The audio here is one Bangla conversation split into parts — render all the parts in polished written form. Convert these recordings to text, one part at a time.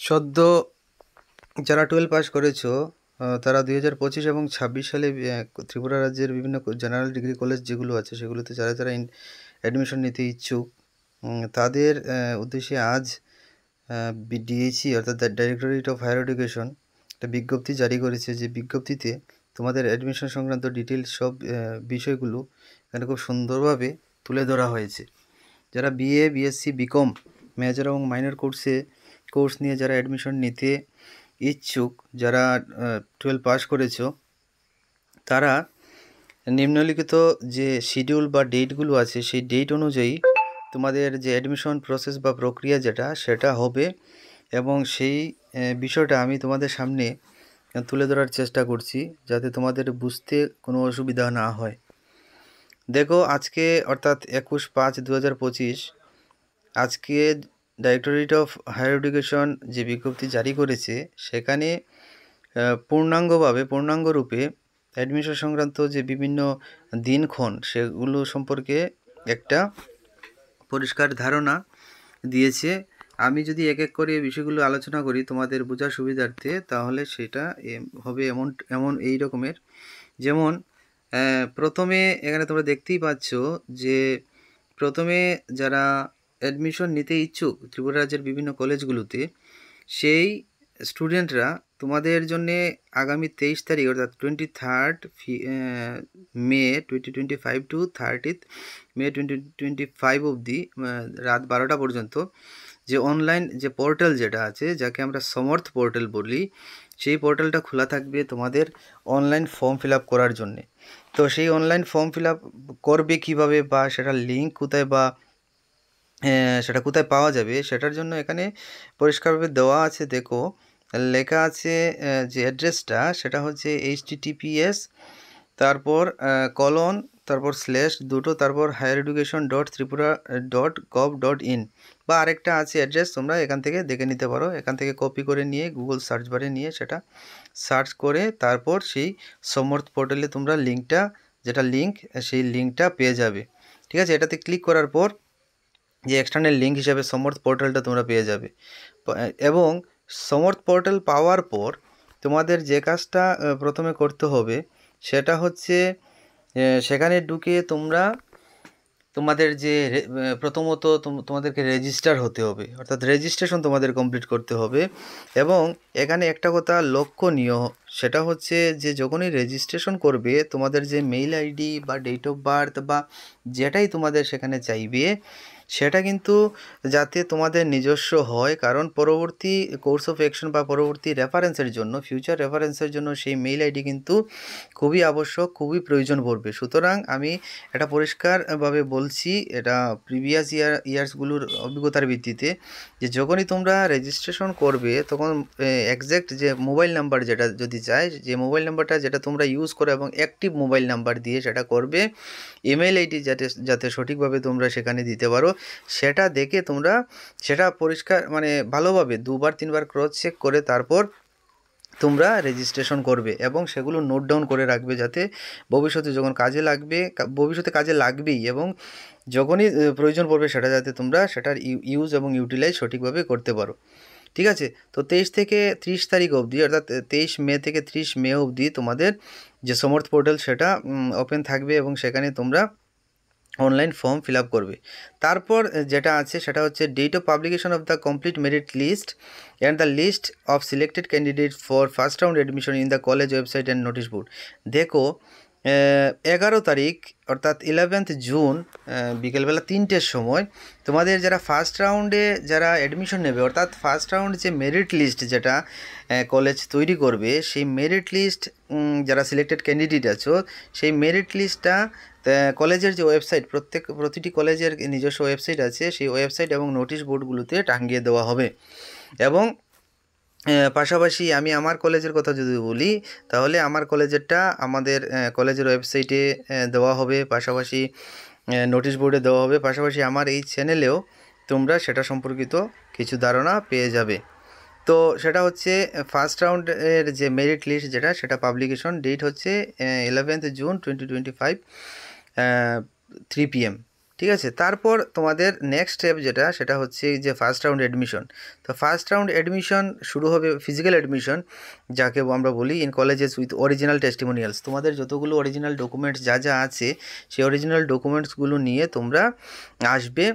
সদ্য যারা 12 পাস করেছো তারা 2025 এবং 26 সালে ত্রিপুরা রাজ্যের বিভিন্ন জেনারেল ডিগ্রি কলেজ যেগুলো আছে সেগুলোতে যারা যারা অ্যাডমিশন নিতে ইচ্ছুক তাদের উদ্দেশ্যে আজ ডিএইচই অর্থাৎ ডাইরেক্টরেট অফ হায়ার এডুকেশন একটা বিজ্ঞপ্তি জারি করেছে, যে বিজ্ঞপ্তিতে তোমাদের অ্যাডমিশন সংক্রান্ত ডিটেলস সব বিষয়গুলো এখানে খুব সুন্দরভাবে তুলে ধরা হয়েছে। যারা বিএ, বিএসসি, বিকম মেজর এবং মাইনর কোর্স নিয়ে যারা অ্যাডমিশন নিতে ইচ্ছুক, যারা 12 পাস করেছো, তারা নিম্নলিখিত যে শিডিউল বা ডেটগুলো আছে সেই ডেট অনুযায়ী তোমাদের যে অ্যাডমিশন প্রসেস বা প্রক্রিয়া সেটা হবে, এবং সেই বিষয়টা আমি তোমাদের সামনে তুলে ধরার চেষ্টা করছি যাতে তোমাদের বুঝতে কোনো অসুবিধা না হয়। দেখো, আজকে অর্থাৎ 21/5/2025 আজকে ডাইরেক্টরেট অফ হায়ার এডুকেশন যে বিজ্ঞপ্তি জারি করেছে সেখানে পূর্ণাঙ্গরূপে অ্যাডমিশন সংক্রান্ত যে বিভিন্ন দিনক্ষণ সেগুলো সম্পর্কে একটা পরিষ্কার ধারণা দিয়েছে। আমি যদি এক এক করে বিষয়গুলো আলোচনা করি তোমাদের বোঝার সুবিধার্থে, তাহলে সেটা হবে এমন এই রকমের। যেমন প্রথমে এখানে তোমরা দেখতেই পাচ্ছ যে প্রথমে যারা অ্যাডমিশন নিতে ইচ্ছুক ত্রিপুরা রাজ্যের বিভিন্ন কলেজগুলোতে, সেই স্টুডেন্টরা তোমাদের জন্যে আগামী 23 তারিখ অর্থাৎ 23 মে 2025 টু 30 মে 2025 অবধি রাত 12টা পর্যন্ত যে অনলাইন যে পোর্টাল যেটা আছে, যাকে আমরা সমর্থ পোর্টাল বলি, সেই পোর্টালটা খোলা থাকবে তোমাদের অনলাইন ফর্ম ফিল আপ করার জন্যে। তো সেই অনলাইন ফর্ম ফিল আপ করবে কীভাবে, বা সেটার লিঙ্ক কোথায়, বা সেটা কোথায় পাওয়া যাবে, সেটার জন্য এখানে পরিষ্কারভাবে দেওয়া আছে। দেখো, লেখা আছে যে অ্যাড্রেসটা সেটা হচ্ছে https তারপর কলন তারপর স্ল্যাশ দুটো তারপর highereducation.tripura.gov.in, বা আরেকটা আছে অ্যাড্রেস, তোমরা এখান থেকে দেখে নিতে পারো। এখান থেকে কপি করে নিয়ে গুগল সার্চ বারে নিয়ে সেটা সার্চ করে তারপর সেই সমর্থ পোর্টালে তোমরা সেই লিঙ্কটা পেয়ে যাবে। ঠিক আছে, এটাতে ক্লিক করার পর যে এক্সটার্নাল লিঙ্ক হিসাবে সমর্থ পোর্টালটা তোমরা পেয়ে যাবে, এবং সমর্থ পোর্টাল পাওয়ার পর তোমাদের যে কাজটা প্রথমে করতে হবে সেটা হচ্ছে সেখানে ঢুকে তোমাদের যে প্রথমত তোমাদেরকে রেজিস্টার হতে হবে, অর্থাৎ রেজিস্ট্রেশন তোমাদের কমপ্লিট করতে হবে। এবং এখানে একটা কথা লক্ষণীয়, সেটা হচ্ছে যে যখনই রেজিস্ট্রেশন করবে তোমাদের যে মেইল আইডি বা ডেট অফ বার্থ বা যেটাই তোমাদের সেখানে চাইবে সেটা কিন্তু যাতে তোমাদের নিজস্ব হয়, কারণ পরবর্তী কোর্স অফ অ্যাকশন বা পরবর্তী রেফারেন্সের জন্য, ফিউচার রেফারেন্সের জন্য সেই মেইল আইডি কিন্তু খুবই আবশ্যক, খুবই প্রয়োজন পড়বে। সুতরাং আমি এটা পরিষ্কারভাবে বলছি, এটা প্রিভিয়াস ইয়ার্সগুলোর অভিজ্ঞতার ভিত্তিতে, যে যখনই তোমরা রেজিস্ট্রেশন করবে তখন এক্স্যাক্ট যে মোবাইল নাম্বার যেটা যদি চাই, যে মোবাইল নাম্বারটা যেটা তোমরা ইউজ করো এবং অ্যাক্টিভ মোবাইল নাম্বার দিয়ে সেটা করবে, ইমেল আইডি যাতে সঠিকভাবে তোমরা সেখানে দিতে পারো, সেটা দেখে তোমরা সেটা পরিষ্কার ভালোভাবে 2-3বার ক্রস চেক করে তারপর তোমরা রেজিস্ট্রেশন করবে, এবং সেগুলো নোট ডাউন করে রাখবে যাতে ভবিষ্যতে যখন ভবিষ্যতে কাজে লাগবেই, এবং যখনই প্রয়োজন পড়বে সেটা যাতে তোমরা সেটার ইউজ এবং ইউটিলাইজ সঠিকভাবে করতে পারো। ঠিক আছে, তো 23 থেকে 30 তারিখ অবধি, অর্থাৎ 23 মে থেকে 30 মে অবধি তোমাদের যে সমর্থ পোর্টাল সেটা ওপেন থাকবে, এবং সেখানে তোমরা অনলাইন ফর্ম ফিল আপ করবে। তারপর যেটা আছে সেটা হচ্ছে date of publication of the complete merit list and the list of selected candidate for first round admission in the college website and notice board. দেখো, 11 তারিখ অর্থাৎ 11th জুন বিকেলবেলা 3টের সময় তোমাদের যারা ফার্স্ট রাউন্ডে যারা অ্যাডমিশন নেবে, অর্থাৎ ফার্স্ট রাউন্ড যে মেরিট লিস্ট যেটা কলেজ তৈরি করবে, সেই মেরিট লিস্ট যারা সিলেক্টেড ক্যান্ডিডেট আছো, সেই মেরিট লিস্টটা কলেজের যে ওয়েবসাইট, প্রতিটি কলেজের নিজস্ব ওয়েবসাইট আছে, সেই ওয়েবসাইট এবং নোটিশ বোর্ডগুলোতে টাঙিয়ে দেওয়া হবে। এবং পাশাপাশি আমি আমার কলেজের কথা যদি বলি, তাহলে আমার কলেজেরটা আমাদের কলেজের ওয়েবসাইটে দেওয়া হবে, পাশাপাশি নোটিশ বোর্ডে দেওয়া হবে, পাশাপাশি আমার এই চ্যানেলেও তোমরা সেটা সম্পর্কিত কিছু ধারণা পেয়ে যাবে। তো সেটা হচ্ছে ফার্স্ট রাউন্ডের যে মেরিট লিস্ট সেটা পাবলিকেশন ডেট হচ্ছে 11th জুন 2025 3 PM। ঠিক আছে। তারপর তোমাদের নেক্সট স্টেপ যেটা সেটা হচ্ছে যে ফার্স্ট রাউন্ড অ্যাডমিশন। তো ফার্স্ট রাউন্ড অ্যাডমিশন শুরু হবে ফিজিক্যাল অ্যাডমিশন, যাকে আমরা বলি in colleges with original testimonials. তোমাদের যতগুলো অরিজিনাল ডকুমেন্টস যা যা আছে সেই অরিজিনাল ডকুমেন্টসগুলো নিয়ে তোমরা আসবে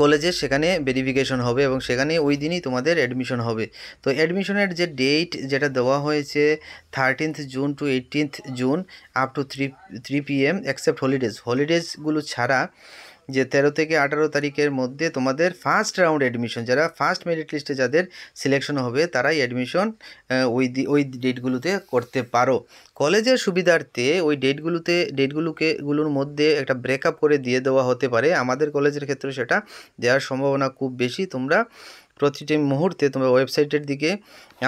কলেজে, সেখানে ভেরিফিকেশন হবে এবং সেখানে ওই দিনই তোমাদের অ্যাডমিশন হবে। তো অ্যাডমিশনের যে ডেট যেটা দেওয়া হয়েছে 13th June to 18th June up to 3 PM except হলিডেজগুলো ছাড়া যে 13 থেকে 18 তারিখের মধ্যে তোমাদের ফার্স্ট রাউন্ড অ্যাডমিশন, যারা ফার্স্ট মেরিট লিস্টে যাদের সিলেকশন হবে তারাই অ্যাডমিশন ওই ডেটগুলোতে করতে পারো। কলেজের সুবিধার্থে ওই ডেটগুলোর মধ্যে একটা ব্রেকআপ করে দিয়ে দেওয়া হতে পারে। আমাদের কলেজের ক্ষেত্রে সেটা দেওয়ার সম্ভাবনা খুব বেশি। তোমরা প্রতিটি মুহূর্তে তোমরা ওয়েবসাইটের দিকে,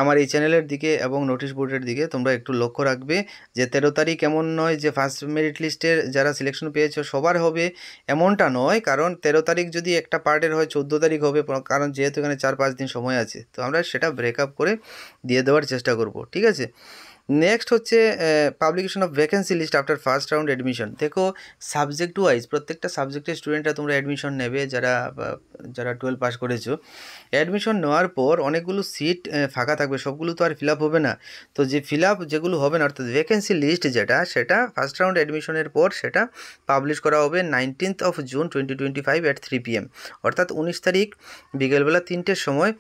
আমার এই চ্যানেলের দিকে এবং নোটিশ বোর্ডের দিকে তোমরা একটু লক্ষ্য রাখবে যে 13 তারিখ এমন নয় যে ফার্স্ট মেরিট লিস্টের যারা সিলেকশন পেয়েছে সবার হবে, এমনটা নয়। কারণ 13 তারিখ যদি একটা পার্টের হয় 14 তারিখ হবে, কারণ যেহেতু এখানে 4-5 দিন সময় আছে। তো আমরা সেটা ব্রেকআপ করে দিয়ে দেওয়ার চেষ্টা করব, ঠিক আছে। নেক্সট হচ্ছে publication of vacancy list after first round admission. দেখো সাবজেক্ট ওয়াইজ প্রত্যেকটা সাবজেক্টের স্টুডেন্টরা তোমরা অ্যাডমিশন নেবে, যারা 12 পাস করেছো। অ্যাডমিশন নেওয়ার পর অনেকগুলো সিট ফাঁকা থাকবে, সবগুলো তো আর ফিল আপ হবে না। তো যে ফিল আপ যেগুলো হবে না, অর্থাৎ ভ্যাকেন্সি লিস্ট যেটা, সেটা ফার্স্ট রাউন্ড অ্যাডমিশনের পর সেটা পাবলিশ করা হবে 19th জুন 2025 at 3 PM, অর্থাৎ 19 তারিখ বিকেলবেলা 3টের সময়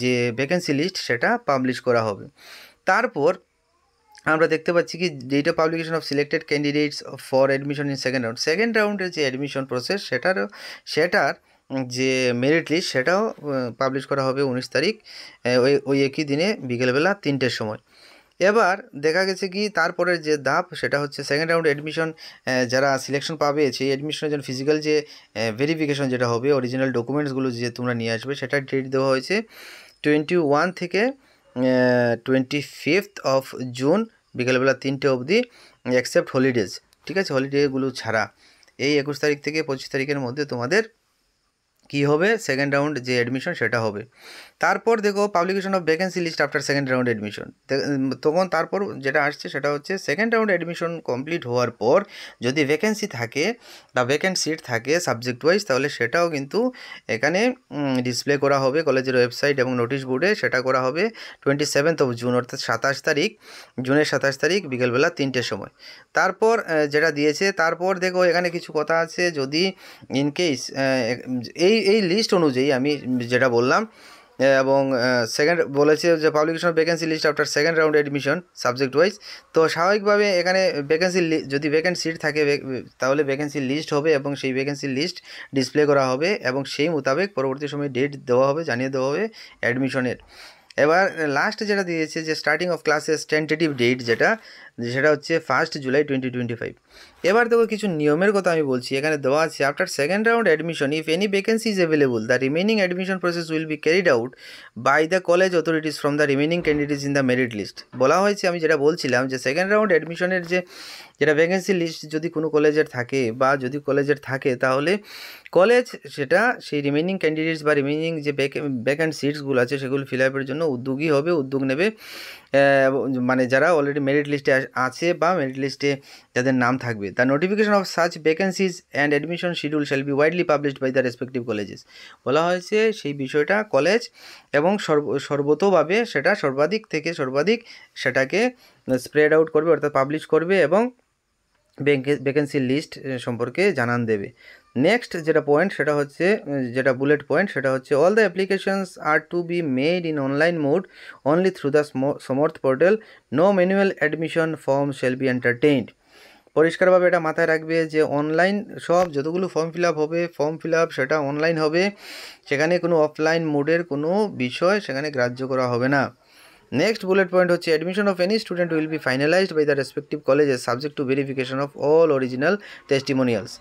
যে ভ্যাকেন্সি লিস্ট সেটা পাবলিশ করা হবে। তারপর আমরা দেখতে পাচ্ছি কি date of publication of selected candidates for admission in second রাউন্ডের যে অ্যাডমিশন প্রসেস সেটার যে মেরিট লিস্ট সেটাও পাবলিশ করা হবে 19 তারিখ ওই একই দিনে বিকেলবেলা 3টের সময়। এবার দেখা গেছে কি তারপরের যে ধাপ সেটা হচ্ছে সেকেন্ড রাউন্ড অ্যাডমিশন, যারা সিলেকশন পাবে সেই অ্যাডমিশনের জন্য ফিজিক্যাল যে ভেরিফিকেশন যেটা হবে, অরিজিনাল ডকুমেন্টসগুলো যে তোমরা নিয়ে আসবে, সেটার ডেট দেওয়া হয়েছে 21 থেকে 25th জুন বিকেলবেলা 3টে অবধি এক্সেপ্ট হলিডেজ, ঠিক আছে, হলিডেগুলো ছাড়া। এই 21 তারিখ থেকে 25 তারিখের মধ্যে তোমাদের কি হবে, সেকেন্ড রাউন্ড যে অ্যাডমিশন সেটা হবে। তারপর দেখো publication of vacancy list after second round admission. তখন তারপর যেটা আসছে সেটা হচ্ছে সেকেন্ড রাউন্ড অ্যাডমিশন কমপ্লিট হওয়ার পর যদি ভ্যাকেন্সি থাকে বা ভ্যাকেন্ট সিট থাকে সাবজেক্ট ওয়াইজ, তাহলে সেটাও কিন্তু এখানে ডিসপ্লে করা হবে কলেজের ওয়েবসাইট এবং নোটিশ বোর্ডে। সেটা করা হবে 27th জুন, অর্থাৎ 27 তারিখ, জুনের 27 তারিখ বিকেলবেলা 3টের সময়। তারপর যেটা দিয়েছে, তারপর দেখো এখানে কিছু কথা আছে, যদি ইনকেস এই লিস্ট অনুযায়ী আমি যেটা বললাম, এবং সেকেন্ড বলেছে যে publication of vacancy list after second round admission subject wise. তো স্বাভাবিকভাবে এখানে যদি ভ্যাকেন্ট সিট থাকে তাহলে ভ্যাকেন্সি লিস্ট হবে এবং সেই ভ্যাকেন্সি লিস্ট ডিসপ্লে করা হবে এবং সেই মোতাবেক পরবর্তী সময়ে ডেট দেওয়া হবে, জানিয়ে দেওয়া হবে অ্যাডমিশনের। এবার লাস্ট যেটা দিয়েছে যে starting of classes tentative date সেটা হচ্ছে 1 জুলাই 2025। এবার দেখো কিছু নিয়মের কথা আমি বলছি, এখানে দেওয়া আছে after second round admission if any vacancy is available the remaining admission process will be carried out by the college authorities from the remaining candidates in the merit list. বলা হয়েছে, আমি যেটা বলছিলাম যে সেকেন্ড রাউন্ড অ্যাডমিশনের যেটা ভ্যাকেন্সি লিস্ট যদি কোনো কলেজের থাকে বা যদি কলেজের থাকে, তাহলে কলেজ সেটা সেই রিমেনিং ক্যান্ডিডেটস বা রিমেনিং যে ভ্যাকেন্ট সিটসগুলো আছে সেগুলো ফিল আপের জন্য উদ্যোগ নেবে, মানে যারা অলরেডি মেরিট লিস্টে আছে বা মেরিট লিস্টে যাদের নাম থাকবে। The notification of such vacancies and admission schedule shall be widely published by the respective colleges. বলা হয়েছে সেই বিষয়টা কলেজ এবং সর্বতোভাবে সেটা সর্বাধিক সেটাকে স্প্রেড আউট করবে, অর্থাৎ পাবলিশ করবে এবং ভ্যাকেন্সি লিস্ট সম্পর্কে জানান দেবে। নেক্সট যেটা পয়েন্ট সেটা হচ্ছে, যেটা বুলেট পয়েন্ট সেটা হচ্ছে all the applications are to be made in online mode only through the Samarth portal, no manual admission form shall be entertained. পরিষ্কারভাবে এটা মাথায় রাখবে যে অনলাইন সব যতগুলো ফর্ম ফিল আপ সেটা অনলাইন হবে, সেখানে কোনো অফলাইন মোডের কোনো বিষয় সেখানে গ্রাহ্য করা হবে না। নেক্সট বুলেট পয়েন্ট হচ্ছে admission of any student will be finalised by the respective colleges subject to verification of all original testimonials.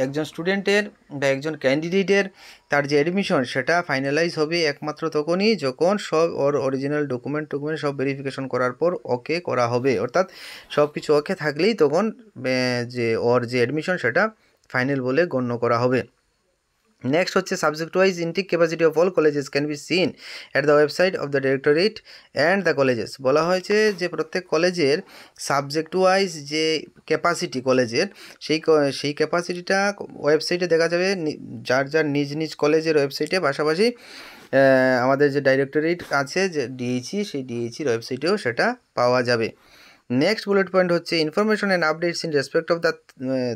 একজন স্টুডেন্টের বা একজন ক্যান্ডিডেটের তার যে অ্যাডমিশন সেটা ফাইনালাইজ হবে একমাত্র তখনই যখন সব অরিজিনাল ডকুমেন্ট সব ভেরিফিকেশন করার পর ওকে করা হবে, অর্থাৎ সব কিছু ওকে থাকলেই তখন যে অ্যাডমিশন সেটা ফাইনাল বলে গণ্য করা হবে। নেক্সট হচ্ছে subject wise intake capacity of all colleges can be seen at the website of the directorate and the colleges. বলা হয়েছে যে প্রত্যেক কলেজের সাবজেক্ট ওয়াইজ যে ক্যাপাসিটি কলেজের সেই ক্যাপাসিটিটা ওয়েবসাইটে দেখা যাবে, যার যার নিজ নিজ কলেজের ওয়েবসাইটে, পাশাপাশি আমাদের যে ডাইরেক্টরেট আছে যে ডিএইচই, সেই ডিএইচির ওয়েবসাইটেও সেটা পাওয়া যাবে। নেক্সট বুলেট পয়েন্ট হচ্ছে information and updates in respect of the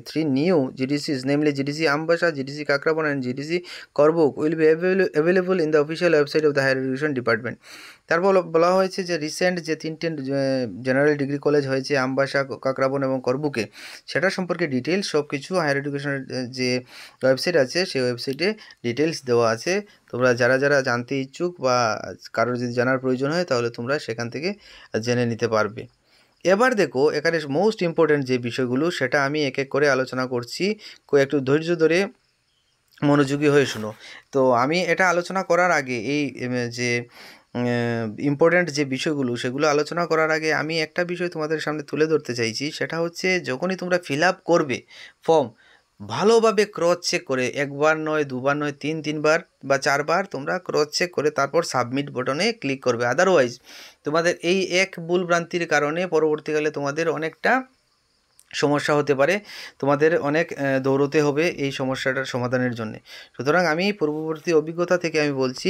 3 new GDCs, namely GDC Ambassa, GDC Kakraban and GDC Karbook will be available in the official website of the higher education department. তারপর বলা হয়েছে যে রিসেন্ট যে 3টে জেনারেল ডিগ্রি কলেজ হয়েছে আমবাসা, কাকরাবন এবং করবুকে, সেটা সম্পর্কে ডিটেলস সব কিছু হায়ার এডুকেশনের যে ওয়েবসাইট আছে সেই ওয়েবসাইটে ডিটেলস দেওয়া আছে। তোমরা যারা যারা জানতে ইচ্ছুক বা কারোর যদি জানার প্রয়োজন হয় তাহলে তোমরা সেখান থেকে জেনে নিতে পারবে। এবার দেখো এখানে মোস্ট ইম্পর্ট্যান্ট যে বিষয়গুলো সেটা আমি এক এক করে আলোচনা করছি, একটু ধৈর্য ধরে মনোযোগী হয়ে শুনো। তো আমি এটা আলোচনা করার আগে এই যে ইম্পর্ট্যান্ট যে বিষয়গুলো সেগুলো আলোচনা করার আগে আমি একটা বিষয় তোমাদের সামনে তুলে ধরতে চাইছি, সেটা হচ্ছে যখনই তোমরা ফিল আপ করবে ফর্ম, ভালোভাবে ক্রস চেক করে, একবার নয়, দুবার নয়, তিনবার বা 4বার তোমরা ক্রস চেক করে তারপর সাবমিট বাটনে ক্লিক করবে। আদারওয়াইজ তোমাদের এই এক ভুল ভ্রান্তির কারণে পরবর্তীকালে তোমাদের অনেকটা সমস্যা হতে পারে, তোমাদের অনেক দৌড়তে হবে এই সমস্যাটার সমাধানের জন্য। সুতরাং আমি পূর্ববর্তী অভিজ্ঞতা থেকে আমি বলছি,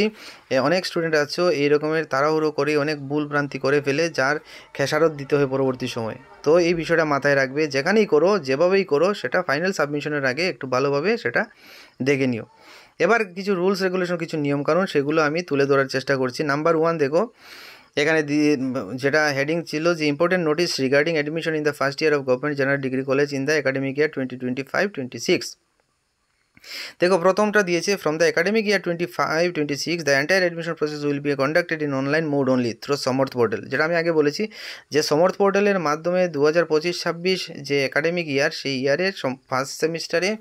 অনেক স্টুডেন্ট আছো এই রকমের তাড়াহুড়ো করে অনেক ভুল ভ্রান্তি করে ফেলে, যার খেসারত দিতে হয় পরবর্তী সময়। তো এই বিষয়টা মাথায় রাখবে, যেখানেই করো যেভাবেই করো সেটা ফাইনাল সাবমিশনের আগে একটু ভালোভাবে সেটা দেখে নিও। এবার কিছু রুলস রেগুলেশন, কিছু নিয়মকানুন সেগুলো আমি তুলে ধরার চেষ্টা করছি। নাম্বার 1 দেখো, এখানে যেটা হেডিং ছিল যে important notice regarding admission in the first year of government general degree college in the academic ইয়ার 2025-26। দেখো প্রথমটা দিয়েছে, from the academic year 25-26 the entire admission process will be conducted in online mode only through সমর্থ পোর্টাল। যেটা আমি আগে বলেছি যে সমর্থ পোর্টালের মাধ্যমে 2025-26 যে একাডেমিক ইয়ার, সেই ইয়ারের ফার্স্ট সেমিস্টারে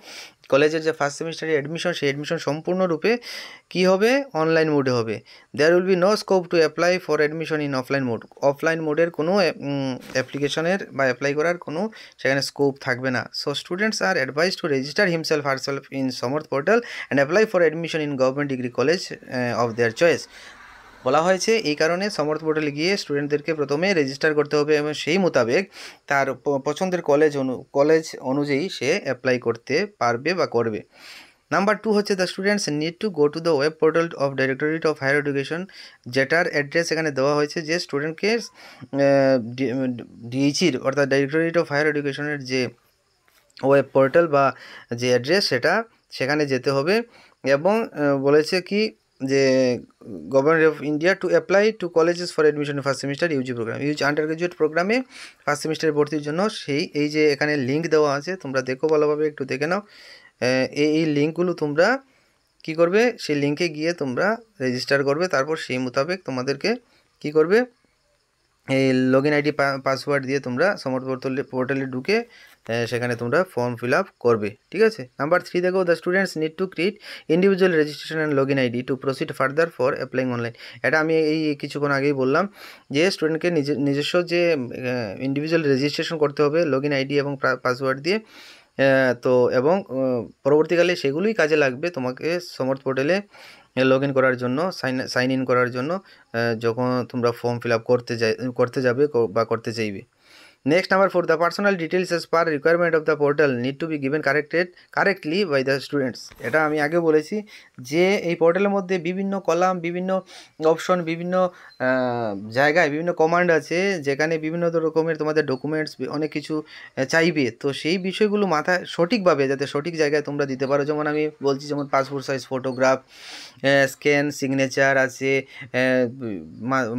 কলেজের যে ফার্স্ট সেমিস্টারে অ্যাডমিশন, সেই অ্যাডমিশন সম্পূর্ণরূপে কী হবে, অনলাইন মোডে হবে। There will be no scope to apply for admission in offline mode. Offline মোডের কোনো অ্যাপ্লিকেশনের বা অ্যাপ্লাই করার কোনো সেখানে স্কোপ থাকবে না। So students are advise to register himself herself in Samarth portal and apply for admission in government degree college of their choice. বলা হয়েছে এই কারণে সমর্থ পোর্টালে গিয়ে স্টুডেন্টদেরকে প্রথমে রেজিস্টার করতে হবে এবং সেই মোতাবেক তার পছন্দের কলেজ অনুযায়ী সে অ্যাপ্লাই করতে পারবে বা করবে। নাম্বার 2 হচ্ছে the students need to go to the web portal of directorate of higher education, যেটার অ্যাড্রেস এখানে দেওয়া হয়েছে যে স্টুডেন্টকে ডিএইচির অর্থাৎ ডাইরেক্টরেট অফ হায়ার এডুকেশনের যে ওয়েব পোর্টাল বা যে অ্যাড্রেস সেখানে যেতে হবে। এবং বলেছে কি যে government of India to apply to colleges for admission first semester UG programme, UG undergraduate প্রোগ্রামে ফার্স্ট সেমিস্টারে ভর্তির জন্য এই যে এখানে লিঙ্ক দেওয়া আছে, তোমরা দেখো ভালোভাবে, একটু দেখে নাও। এই লিঙ্কগুলো তোমরা কি করবে, সেই লিঙ্কে গিয়ে তোমরা রেজিস্টার করবে, তারপর সেই মোতাবেক তোমাদেরকে কি করবে, এই লগইন আইডি পাসওয়ার্ড দিয়ে তোমরা সমর্থ পোর্টালে ঢুকে সেখানে তোমরা ফর্ম ফিল আপ করবে। ঠিক আছে। নাম্বার 3 দেখো, the students need to create individual registration and login ID two proceed further for applying online. এটা আমি এই কিছুক্ষণ আগেই বললাম যে স্টুডেন্টকে নিজস্ব যে ইন্ডিভিজুয়াল রেজিস্ট্রেশন করতে হবে লগইন আইডি এবং পাসওয়ার্ড দিয়ে। তো এবং পরবর্তীকালে সেগুলোই কাজে লাগবে তোমাকে সমর্থ পোর্টালে লগ ইন করার জন্য, সাইন ইন করার জন্য, যখন তোমরা ফর্ম ফিল আপ করতে যাবে বা করতে চাইবে। Next number 4, the personal details as per requirement of the portal need to be given correctly by the students. এটা আমি আগে বলেছি যে এই পোর্টালের মধ্যে বিভিন্ন কলাম, বিভিন্ন অপশন, বিভিন্ন জায়গায় বিভিন্ন কমান্ড আছে, যেখানে বিভিন্ন রকমের তোমাদের ডকুমেন্টস অনেক কিছু চাইবে। তো সেই বিষয়গুলো মাথায় সঠিকভাবে যাতে সঠিক জায়গায় তোমরা দিতে পারো, যেমন আমি বলছি, যেমন passport size photograph, scan, signature আছে,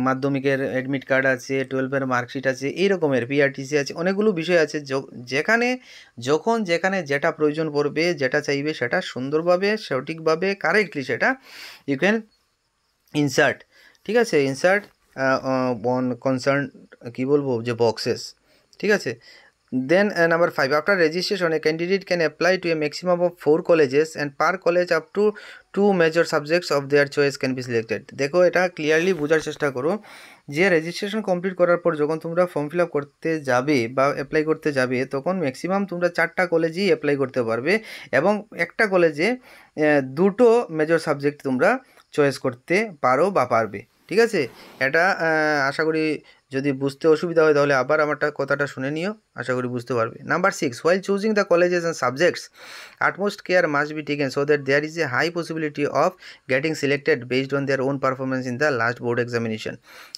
মাধ্যমিকের অ্যাডমিট কার্ড আছে, 12-এর মার্কশিট আছে, এই রকমের পিআরটিসি আছে, অনেকগুলো বিষয় আছে। যেখানে যেটা প্রয়োজন পড়বে, যেটা চাইবে সেটা সুন্দরভাবে, সঠিকভাবে, কারেক্টলি সেটা ইউ ক্যান ইনসার্ট। ঠিক আছে, ইনসার্ট অন কনসার্ন কি বলবো যে বক্সেস। ঠিক আছে। Then number 5, after registration a candidate can apply to a maximum of 4 colleges and per college up to 2 major subjects of their choice can be selected। দেখো এটা ক্লিয়ারলি বোঝার চেষ্টা করো যে রেজিস্ট্রেশন কমপ্লিট করার পর যখন তোমরা ফর্ম ফিল আপ করতে যাবে বা অ্যাপ্লাই করতে যাবে তখন ম্যাক্সিমাম তোমরা 4টা কলেজেই অ্যাপ্লাই করতে পারবে এবং একটা কলেজে 2টো মেজর সাবজেক্ট তোমরা চয়েস করতে পারো বা পারবে। ঠিক আছে, এটা আশা করি যদি বুঝতে অসুবিধা হয় তাহলে আবার আমারটা কথাটা শুনে নিও, আশা করি বুঝতে পারবে। Number 6, while choosing the colleges and subjects utmost care must be taken so that there is a high possibility of getting selected based on their own performance in the last board examination।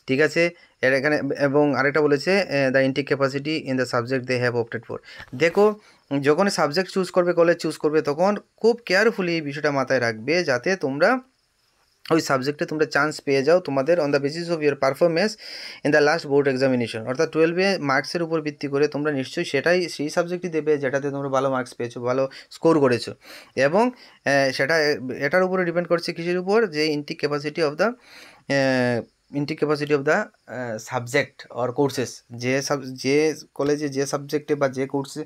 ঠিক আছে, এর এখানে এবং আরেকটা বলেছে the intake capacity in the subject they have opted for. দেখো যখন সাবজেক্ট চুজ করবে, কলেজ চুজ করবে, তখন খুব কেয়ারফুলি এই বিষয়টা মাথায় রাখবে যাতে তোমরা ওই সাবজেক্টে তোমরা চান্স পেয়ে যাও তোমাদের on the basis of your performance in the last board examination. অর্থাৎ 12-এ মার্কসের উপর ভিত্তি করে তোমরা নিশ্চয়ই সেই সাবজেক্টই দেবে যেটাতে তোমরা ভালো মার্কস পেয়েছো, ভালো স্কোর করেছো এবং এটার উপরে ডিপেন্ড করছে কিসের উপর, যে intake capacity of the subject or courses. যে কলেজে যে সাবজেক্টে বা যে কোর্সে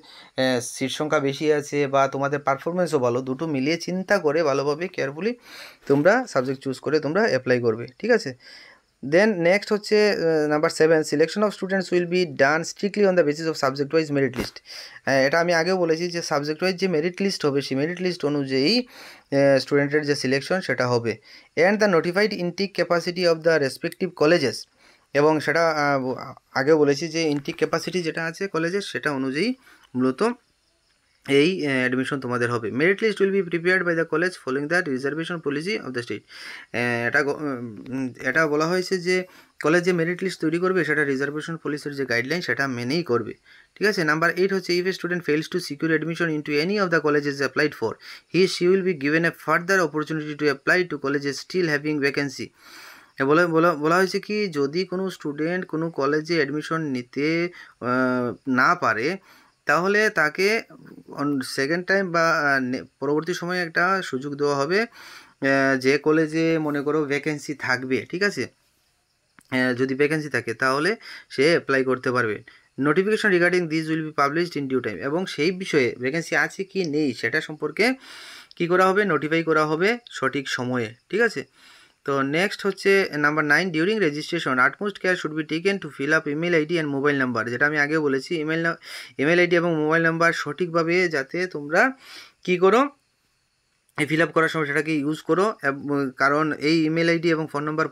সিট সংখ্যা বেশি আছে বা তোমাদের পারফরমেন্সও ভালো, দুটো মিলিয়ে চিন্তা করে ভালোভাবে কেয়ারফুলি তোমরা সাবজেক্ট চুজ করে তোমরা অ্যাপ্লাই করবে। ঠিক আছে, দেন নেক্সট হচ্ছে number 7, selection of students will be done strictly on the basis of subject wise merit list. এটা আমি আগেও বলেছি যে সাবজেক্ট ওয়াইজ যে মেরিট লিস্ট হবে সেই মেরিট লিস্ট অনুযায়ী স্টুডেন্টের যে সিলেকশন সেটা হবে। And the notified intake capacity of the respective colleges, এবং সেটা আগেও বলেছি যে ইনটেক ক্যাপাসিটি যেটা আছে কলেজের সেটা অনুযায়ী মূলত এই অ্যাডমিশন তোমাদের হবে। Merit list will be prepared by the college following the reservation policy of the state. এটা বলা হয়েছে যে কলেজ যে মেরিট লিস্ট তৈরি করবে সেটা রিজার্ভেশন পলিসির যে গাইডলাইন সেটা মেনেই করবে। ঠিক আছে, নাম্বার 8 হচ্ছে if a student fails to secure admission into any of the colleges applied for, she will be given a further opportunity to apply to colleges still having vacancy. বলা হয়েছে কি যদি কোনো স্টুডেন্ট কোনো কলেজে অ্যাডমিশন নিতে না পারে তাহলে তাকে সেকেন্ড টাইম বা পরবর্তী সময়ে একটা সুযোগ দেওয়া হবে, যে কলেজে মনে করো ভ্যাকেন্সি থাকবে। ঠিক আছে, যদি ভ্যাকেন্সি থাকে তাহলে সে অ্যাপ্লাই করতে পারবে। Notification regarding this will be published in due time, এবং সেই বিষয়ে ভ্যাকেন্সি আছে কি নেই সেটা সম্পর্কে কী করা হবে, নোটিফাই করা হবে সঠিক সময়ে। ঠিক আছে, তো নেক্সট হচ্ছে number 9, during registration utmost care should be taken to fill up email ID and mobile number. যেটা আমি আগেও বলেছি, ইমেল আইডি এবং মোবাইল নাম্বার সঠিকভাবে যাতে তোমরা কী করো, ফিল আপ করার সময় সেটাকে ইউজ করো, কারণ এই ইমেল আইডি এবং ফোন নাম্বার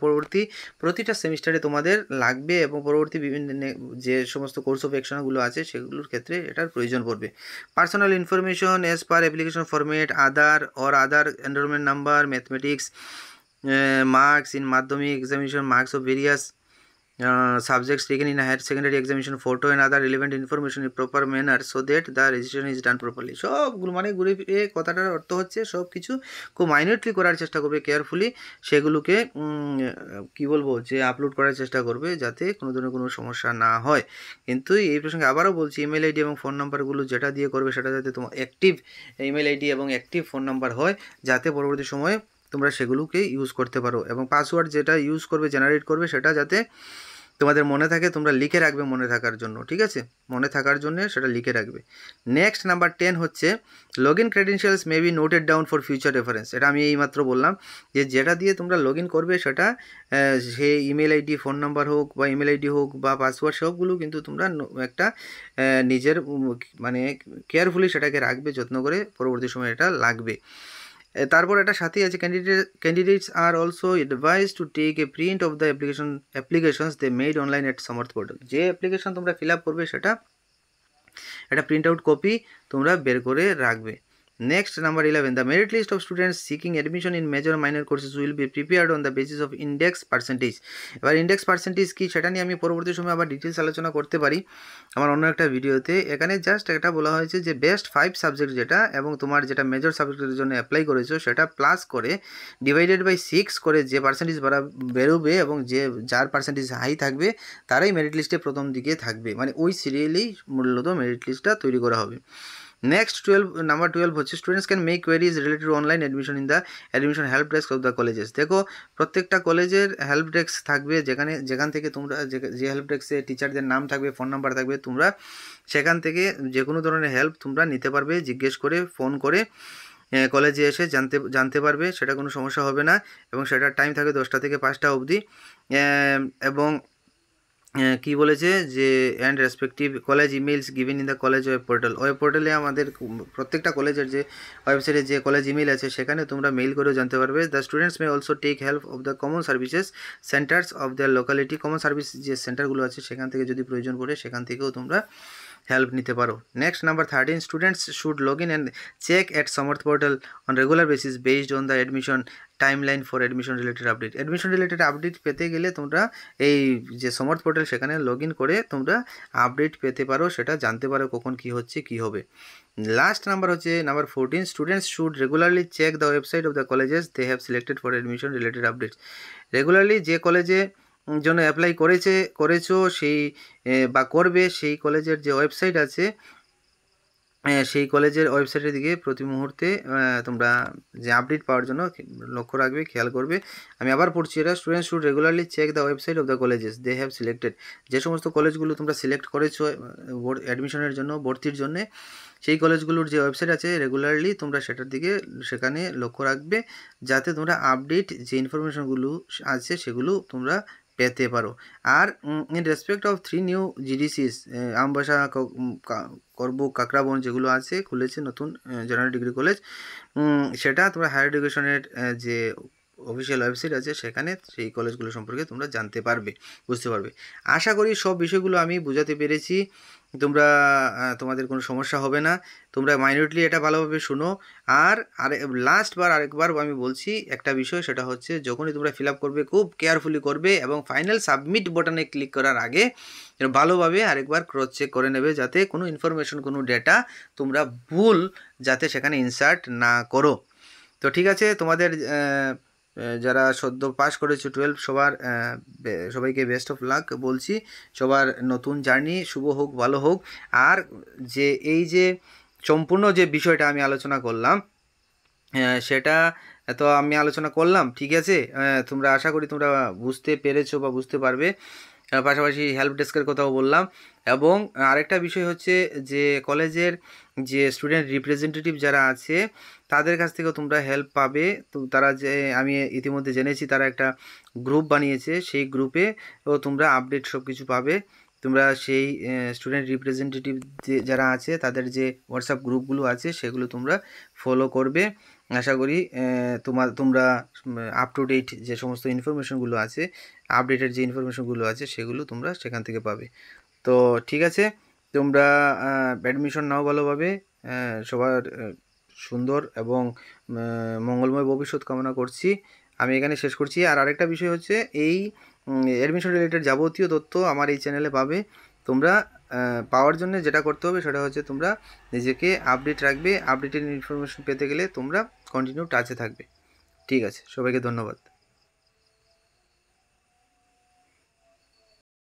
প্রতিটা সেমিস্টারে তোমাদের লাগবে এবং পরবর্তী বিভিন্ন যে সমস্ত কোর্স অফ অ্যাকশনগুলো আছে সেগুলোর ক্ষেত্রে এটার প্রয়োজন পড়বে। Personal information as per application format, other enrolment number, mathematics marks in madhyamik examination, marks of various subjects taken in a higher secondary examination, photo and other relevant information in proper manner so that the registration is done properly। সবগুলো মানে ঘুরে ফিরে কথাটার অর্থ হচ্ছে সব কিছু খুব মাইনিউটলি করার চেষ্টা করবে, কেয়ারফুলি সেগুলোকে কি বলবো যে আপলোড করার চেষ্টা করবে যাতে কোনো ধরনের কোনো সমস্যা না হয়। কিন্তু এই প্রসঙ্গে আবারও বলছি, ইমেল আইডি এবং ফোন নাম্বারগুলো যেটা দিয়ে করবে সেটা যাতে তোমার অ্যাক্টিভ ইমেল আইডি এবং অ্যাক্টিভ ফোন নাম্বার হয়, যাতে পরবর্তী সময়ে তোমরা সেগুলোকে ইউজ করতে পারো, এবং পাসওয়ার্ড যেটা ইউজ করবে জেনারেট করবে সেটা যাতে তোমাদের মনে থাকে, তোমরা লিখে রাখবে মনে থাকার জন্য। ঠিক আছে, মনে থাকার জন্য সেটা লিখে রাখবে। নেক্সট নাম্বার 10 হচ্ছে log in credentials may be noted down for future reference. এটা আমি এইমাত্র বললাম যে যেটা দিয়ে তোমরা লগ ইন করবে সেটা সে ইমেল আইডি, ফোন নাম্বার হোক বা ইমেল আইডি হোক বা পাসওয়ার্ড, সবগুলো কিন্তু তোমরা একটা নিজের মানে কেয়ারফুলি সেটাকে রাখবে, যত্ন করে, পরবর্তী সময় এটা লাগবে। তারপর এটা সাথেই আছে candidates are also advise to take a print of the applications they made online at Samarth portal. যে অ্যাপ্লিকেশন তোমরা ফিল আপ করবে সেটা একটা প্রিন্ট আউট কপি তোমরা বের করে রাখবে। Next number 11, the merit list of students seeking admission in major minor courses will be prepared on the basis of index percentage। এবার ইন্ডেক্স পার্সেন্টেজ কি সেটা নিয়ে আমি পরবর্তী সময় আবার ডিটেলস আলোচনা করতে পারি আমার অন্য একটা ভিডিওতে। এখানে জাস্ট এটা বলা হয়েছে যে বেস্ট 5 সাবজেক্ট যেটা এবং তোমার যেটা মেজর সাবজেক্টের জন্য অ্যাপ্লাই করেছো সেটা প্লাস করে ডিভাইডেড বাই 6 করে যে পার্সেন্টেজ বেরোবে এবং যার পার্সেন্টেজ হাই থাকবে তারাই মেরিট লিস্টে প্রথম দিকে থাকবে, মানে ওই সিরিয়ালেই মূলত মেরিট লিস্টটা তৈরি করা হবে। নেক্সট নাম্বার 12 হচ্ছে students can make queries related to online admission in the admission help desk of the colleges. দেখো প্রত্যেকটা কলেজের হেল্প ডেস্ক থাকবে, যেখান থেকে তোমরা যে হেল্প ডেস্কে টিচারদের নাম থাকবে, ফোন নাম্বার থাকবে, তোমরা সেখান থেকে যে কোনো ধরনের হেল্প তোমরা নিতে পারবে, জিজ্ঞেস করে ফোন করে কলেজে এসে জানতে পারবে, সেটা কোনো সমস্যা হবে না। এবং সেটার টাইম থাকে 10টা থেকে 5টা অবধি। এবং কি বলেছে যে and respective college emails given in the college web পোর্টালে আমাদের প্রত্যেকটা কলেজের যে ওয়েবসাইটে যে কলেজ ইমেল আছে সেখানে তোমরা মেইল করেও জানতে পারবে। The students may also take help of the common services centres of their locality. Common service যে সেন্টারগুলো আছে সেখান থেকে যদি প্রয়োজন পড়ে সেখান থেকেও তোমরা হেল্প নিতে পারো। Next number 13 students should log in and check at Samarth portal on regular basis based on the admission timeline for admission related update. Admission related update পেতে গেলে তোমরা এই যে সমর্থ পোর্টাল সেখানে লগ ইন করে তোমরা আপডেট পেতে পারো, সেটা জানতে পারো কখন কি হচ্ছে কি হবে। লাস্ট নাম্বার হচ্ছে number 14 students should regularly check the website of the colleges they have selected for admission related updates. Regularly যে কলেজে জন্য অ্যাপ্লাই করেছো সেই বা করবে সেই কলেজের যে ওয়েবসাইট আছে সেই কলেজের ওয়েবসাইটের দিকে প্রতি মুহূর্তে তোমরা যে আপডেট পাওয়ার জন্য লক্ষ্য রাখবে, খেয়াল করবে। আমি আবার পড়ছি এটা, students should regularly check the website of the colleges they have selected. যে সমস্ত কলেজগুলো তোমরা সিলেক্ট করেছো অ্যাডমিশনের জন্য, ভর্তির জন্য, সেই কলেজগুলোর যে ওয়েবসাইট আছে রেগুলারলি তোমরা সেখানে লক্ষ্য রাখবে, যাতে তোমরা আপডেট যে ইনফরমেশনগুলো আছে সেগুলো তোমরা পেতে পারো। আর in respect of 3 new GDCs Ambassa, Karbook, Kakraban যেগুলো আছে খুলেছে নতুন জেনারেল ডিগ্রি কলেজ, সেটা তোমরা হায়ার এডুকেশনের যে অফিসিয়াল ওয়েবসাইট আছে সেখানে সেই কলেজগুলো সম্পর্কে তোমরা জানতে পারবে, বুঝতে পারবে। আশা করি সব বিষয়গুলো আমি বোঝাতে পেরেছি, তোমাদের কোনো সমস্যা হবে না। তোমরা মাইনরিটলি এটা ভালোভাবে শুনো। আর আরেকবার আমি বলছি একটা বিষয়, সেটা হচ্ছে যখনই তোমরা ফিল আপ করবে খুব কেয়ারফুলি করবে এবং ফাইনাল সাবমিট বাটনে ক্লিক করার আগে ভালোভাবে আরেকবার ক্রস চেক করে নেবে, যাতে কোনো ইনফরমেশন, কোনো ডেটা তোমরা ভুল যাতে সেখানে ইনসার্ট না করো। তো ঠিক আছে, তোমাদের যারা সদ্য পাস করেছে 12 সবাইকে বেস্ট অফ লাক বলছি। সবার নতুন জার্নি শুভ হোক, ভালো হোক। আর এই যে সম্পূর্ণ যে বিষয়টা আমি আলোচনা করলাম সেটা তো আমি আলোচনা করলাম, ঠিক আছে। তোমরা আশা করি তোমরা বুঝতে পেরেছো বা বুঝতে পারবে। পাশাপাশি হেল্প ডেস্কের কথাও বললাম। এবং আরেকটা বিষয় হচ্ছে যে কলেজের যে স্টুডেন্ট রিপ্রেজেন্টেটিভ যারা আছে তাদের কাছ থেকেও তোমরা হেল্প পাবে। তো তারা যে আমি ইতিমধ্যে জেনেছি তারা একটা গ্রুপ বানিয়েছে, সেই গ্রুপে তোমরা আপডেট সব কিছু পাবে। তোমরা সেই স্টুডেন্ট রিপ্রেজেন্টেটিভ যারা আছে তাদের যে হোয়াটসঅ্যাপ গ্রুপগুলো আছে সেগুলো তোমরা ফলো করবে। আশা করি তোমরা আপ টু ডেট যে সমস্ত ইনফরমেশনগুলো আছে, আপডেটেড যে ইনফরমেশনগুলো আছে সেগুলো তোমরা সেখান থেকে পাবে। তো ঠিক আছে, তোমরা অ্যাডমিশন নাও ভালোভাবে। সবার সুন্দর এবং মঙ্গলময় ভবিষ্যৎ কামনা করছি। আমি এখানে শেষ করছি। আর আরেকটা বিষয় হচ্ছে এই অ্যাডমিশন রিলেটেড যাবতীয় তথ্য আমার এই চ্যানেলে পাবে। তোমরা পাওয়ার জন্য যেটা করতে হবে সেটা হচ্ছে তোমরা নিজেকে আপডেট রাখবে। আপডেটেড ইনফরমেশন পেতে গেলে তোমরা কন্টিনিউ টাচে থাকবে। ঠিক আছে, সবাইকে ধন্যবাদ।